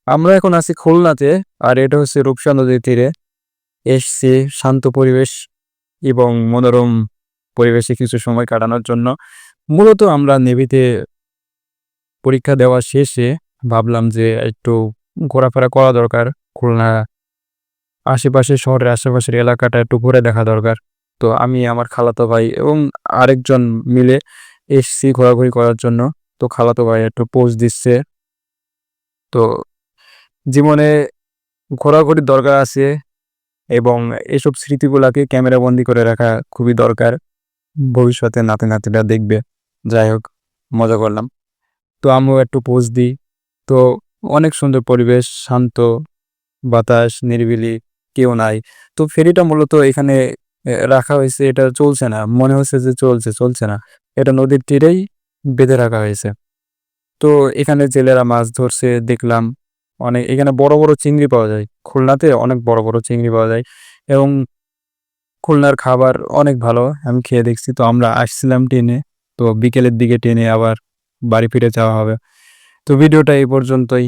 আমরা এখন আছি খুলনাতে, আর এটা হচ্ছে রূপসা নদীর তীরে। এসছি শান্ত পরিবেশ এবং মনোরম পরিবেশে কিছু সময় কাটানোর জন্য। মূলত আমরা নেভিতে পরীক্ষা দেওয়া শেষে ভাবলাম যে একটু ঘোরাফেরা করা দরকার। খুলনা আশেপাশে, শহরের আশেপাশের এলাকাটা একটু ঘুরে দেখা দরকার। তো আমি, আমার খালাতো ভাই এবং আরেকজন মিলে এসছি ঘোরাঘুরি করার জন্য। তো খালাতো ভাই একটু পোজ দিচ্ছে। তো জীবনে ঘোরাঘুরির দরকার আছে এবং এসব স্মৃতিগুলাকে ক্যামেরাবন্দি করে রাখা খুবই দরকার। ভবিষ্যতে নাতি-নাতিরা দেখবে। যাই হোক, মজা করলাম। তো আমিও একটু পোজ দিই। তো অনেক সুন্দর পরিবেশ, শান্ত বাতাস, নিরিবিলি, কেউ নাই। তো ফেরিটা মূলত এখানে রাখা হয়েছে, এটা চলছে না। মনে হচ্ছে যে চলছে না। এটা নদীর তীরেই বেঁধে রাখা হয়েছে। তো এখানে জেলেরা মাছ ধরছে দেখলাম। এখানে বড়, বড় চিংড়ি পাওয়া যায়। খুলনাতে অনেক বড়, বড় চিংড়ি পাওয়া যায় এবং খুলনার খাবার অনেক ভালো। আমি খেয়ে দেখছি। তো আমরা আসছিলাম ট্রেনে। তো বিকেলের দিকে ট্রেনে আবার বাড়ি ফিরে যাওয়া হবে। তো ভিডিওটা এই পর্যন্তই।